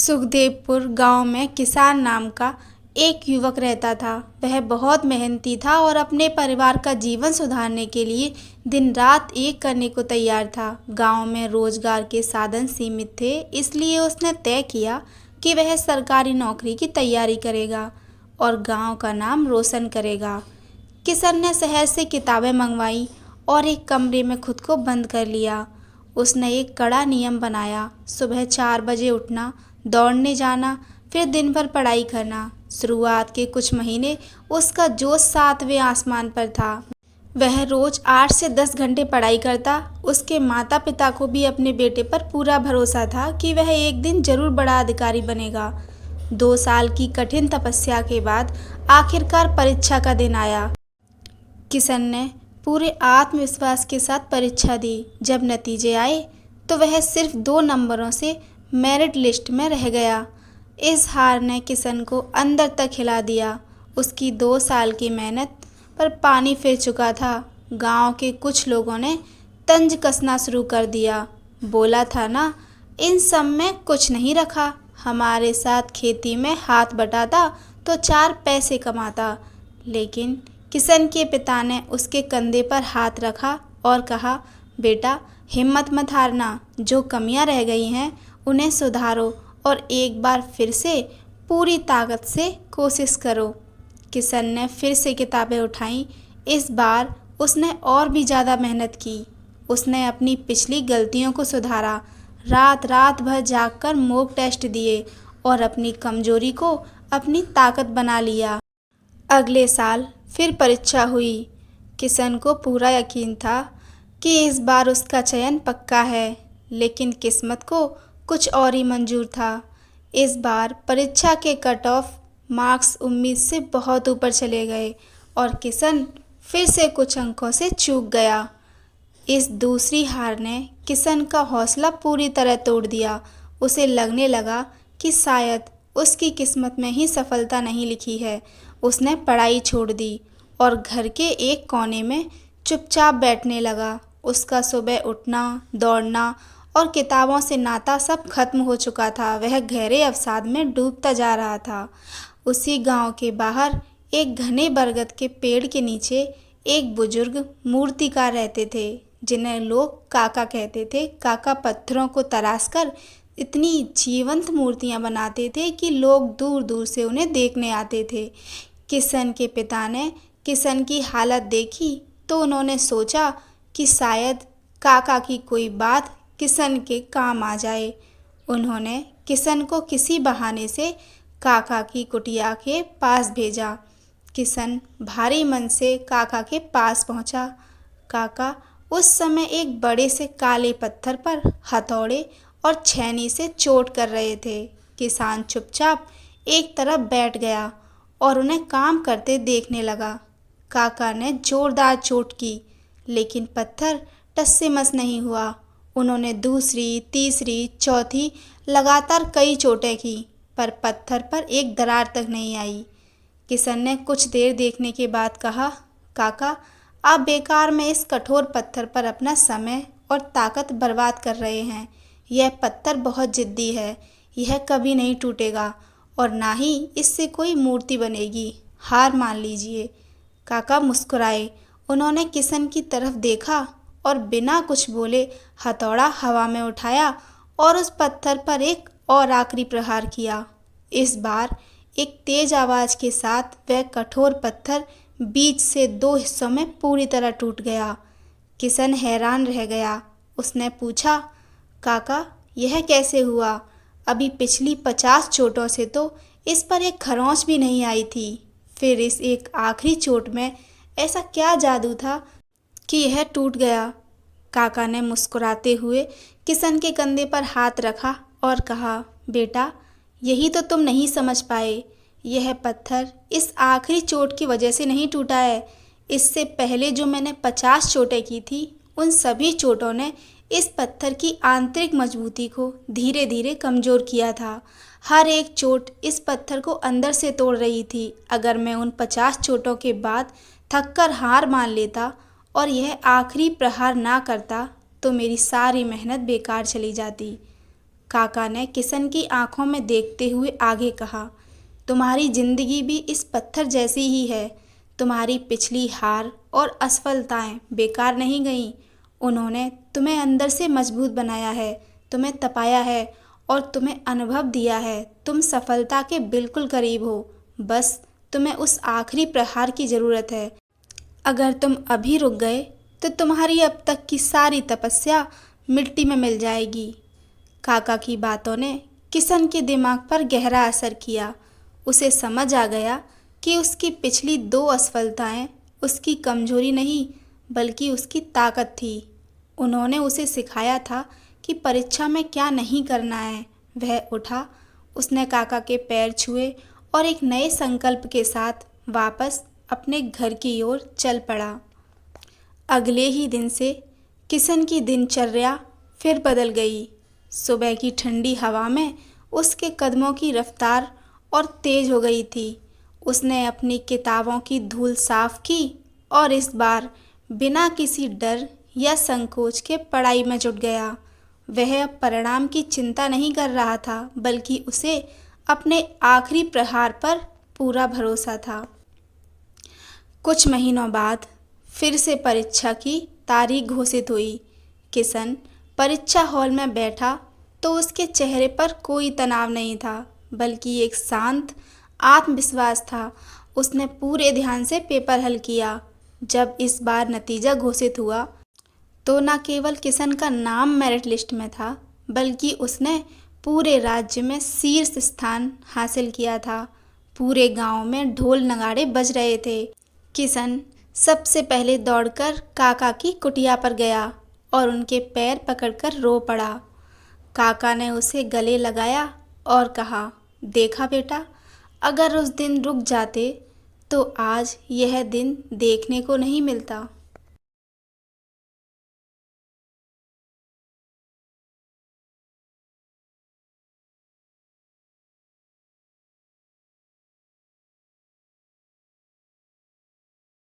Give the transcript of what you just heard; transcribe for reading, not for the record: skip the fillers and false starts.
सुखदेवपुर गांव में किसान नाम का एक युवक रहता था। वह बहुत मेहनती था और अपने परिवार का जीवन सुधारने के लिए दिन रात एक करने को तैयार था। गांव में रोजगार के साधन सीमित थे, इसलिए उसने तय किया कि वह सरकारी नौकरी की तैयारी करेगा और गांव का नाम रोशन करेगा। किशन ने शहर से किताबें मंगवाई और एक कमरे में खुद को बंद कर लिया। उसने एक कड़ा नियम बनाया, सुबह 4 बजे उठना, दौड़ने जाना, फिर दिन भर पढ़ाई करना। शुरुआत के कुछ महीने उसका जोश 7वें आसमान पर था। वह रोज 8 से 10 घंटे पढ़ाई करता। उसके माता पिता को भी अपने बेटे पर पूरा भरोसा था कि वह एक दिन जरूर बड़ा अधिकारी बनेगा। 2 साल की कठिन तपस्या के बाद आखिरकार परीक्षा का दिन आया। किशन ने पूरे आत्मविश्वास के साथ परीक्षा दी। जब नतीजे आए तो वह सिर्फ 2 नंबरों से मेरिट लिस्ट में रह गया। इस हार ने किशन को अंदर तक हिला दिया। उसकी 2 साल की मेहनत पर पानी फिर चुका था। गांव के कुछ लोगों ने तंज कसना शुरू कर दिया। बोला था ना, इन सब में कुछ नहीं रखा। हमारे साथ खेती में हाथ बटाता तो 4 पैसे कमाता। लेकिन किशन के पिता ने उसके कंधे पर हाथ रखा और कहा, बेटा हिम्मत मत हारना। जो कमियां रह गई हैं उन्हें सुधारो और एक बार फिर से पूरी ताकत से कोशिश करो। किशन ने फिर से किताबें उठाईं। इस बार उसने और भी ज़्यादा मेहनत की। उसने अपनी पिछली गलतियों को सुधारा, रात रात भर जागकर मॉक टेस्ट दिए और अपनी कमजोरी को अपनी ताकत बना लिया। अगले साल फिर परीक्षा हुई। किशन को पूरा यकीन था कि इस बार उसका चयन पक्का है, लेकिन किस्मत को कुछ और ही मंजूर था। इस बार परीक्षा के कट ऑफ मार्क्स उम्मीद से बहुत ऊपर चले गए और किशन फिर से कुछ अंकों से चूक गया। इस दूसरी हार ने किशन का हौसला पूरी तरह तोड़ दिया। उसे लगने लगा कि शायद उसकी किस्मत में ही सफलता नहीं लिखी है। उसने पढ़ाई छोड़ दी और घर के एक कोने में चुपचाप बैठने लगा। उसका सुबह उठना, दौड़ना और किताबों से नाता सब खत्म हो चुका था। वह गहरे अवसाद में डूबता जा रहा था। उसी गांव के बाहर एक घने बरगद के पेड़ के नीचे एक बुजुर्ग मूर्तिकार रहते थे, जिन्हें लोग काका कहते थे। काका पत्थरों को तराशकर इतनी जीवंत मूर्तियां बनाते थे कि लोग दूर दूर से उन्हें देखने आते थे। किशन के पिता ने किशन की हालत देखी तो उन्होंने सोचा कि शायद काका की कोई बात किशन के काम आ जाए। उन्होंने किशन को किसी बहाने से काका की कुटिया के पास भेजा। किशन भारी मन से काका के पास पहुंचा। काका उस समय एक बड़े से काले पत्थर पर हथौड़े और छेनी से चोट कर रहे थे। किसान चुपचाप एक तरफ बैठ गया और उन्हें काम करते देखने लगा। काका ने जोरदार चोट की, लेकिन पत्थर टस से मस नहीं हुआ। उन्होंने दूसरी, तीसरी, चौथी लगातार कई चोटें की, पर पत्थर पर एक दरार तक नहीं आई। किशन ने कुछ देर देखने के बाद कहा, काका आप बेकार में इस कठोर पत्थर पर अपना समय और ताकत बर्बाद कर रहे हैं। यह पत्थर बहुत जिद्दी है, यह कभी नहीं टूटेगा और ना ही इससे कोई मूर्ति बनेगी। हार मान लीजिए। काका मुस्कुराए। उन्होंने किशन की तरफ देखा और बिना कुछ बोले हथौड़ा हवा में उठाया और उस पत्थर पर एक और आखिरी प्रहार किया। इस बार एक तेज आवाज के साथ वह कठोर पत्थर बीच से 2 हिस्सों में पूरी तरह टूट गया। किशन हैरान रह गया। उसने पूछा, काका यह कैसे हुआ? अभी पिछली 50 चोटों से तो इस पर एक खरोंच भी नहीं आई थी। फिर इस एक आखिरी चोट में ऐसा क्या जादू था कि यह टूट गया? काका ने मुस्कुराते हुए किशन के कंधे पर हाथ रखा और कहा, बेटा यही तो तुम नहीं समझ पाए। यह पत्थर इस आखिरी चोट की वजह से नहीं टूटा है। इससे पहले जो मैंने 50 चोटें की थी, उन सभी चोटों ने इस पत्थर की आंतरिक मजबूती को धीरे धीरे कमज़ोर किया था। हर एक चोट इस पत्थर को अंदर से तोड़ रही थी। अगर मैं उन 50 चोटों के बाद थककर हार मान लेता और यह आखिरी प्रहार ना करता तो मेरी सारी मेहनत बेकार चली जाती। काका ने किशन की आंखों में देखते हुए आगे कहा, तुम्हारी जिंदगी भी इस पत्थर जैसी ही है। तुम्हारी पिछली हार और असफलताएं बेकार नहीं गईं। उन्होंने तुम्हें अंदर से मजबूत बनाया है, तुम्हें तपाया है और तुम्हें अनुभव दिया है। तुम सफलता के बिल्कुल करीब हो, बस तुम्हें उस आखिरी प्रहार की ज़रूरत है। अगर तुम अभी रुक गए तो तुम्हारी अब तक की सारी तपस्या मिट्टी में मिल जाएगी। काका की बातों ने किशन के दिमाग पर गहरा असर किया। उसे समझ आ गया कि उसकी पिछली 2 असफलताएं उसकी कमजोरी नहीं बल्कि उसकी ताकत थी। उन्होंने उसे सिखाया था कि परीक्षा में क्या नहीं करना है। वह उठा, उसने काका के पैर छुए और एक नए संकल्प के साथ वापस अपने घर की ओर चल पड़ा। अगले ही दिन से किशन की दिनचर्या फिर बदल गई। सुबह की ठंडी हवा में उसके कदमों की रफ्तार और तेज हो गई थी। उसने अपनी किताबों की धूल साफ की और इस बार बिना किसी डर या संकोच के पढ़ाई में जुट गया। वह अब परिणाम की चिंता नहीं कर रहा था, बल्कि उसे अपने आखिरी प्रहार पर पूरा भरोसा था। कुछ महीनों बाद फिर से परीक्षा की तारीख घोषित हुई। किशन परीक्षा हॉल में बैठा तो उसके चेहरे पर कोई तनाव नहीं था, बल्कि एक शांत आत्मविश्वास था। उसने पूरे ध्यान से पेपर हल किया। जब इस बार नतीजा घोषित हुआ तो न केवल किशन का नाम मेरिट लिस्ट में था, बल्कि उसने पूरे राज्य में शीर्ष स्थान हासिल किया था। पूरे गांव में ढोल नगाड़े बज रहे थे। किशन सबसे पहले दौड़कर काका की कुटिया पर गया और उनके पैर पकड़कर रो पड़ा। काका ने उसे गले लगाया और कहा, देखा बेटा, अगर उस दिन रुक जाते तो आज यह दिन देखने को नहीं मिलता।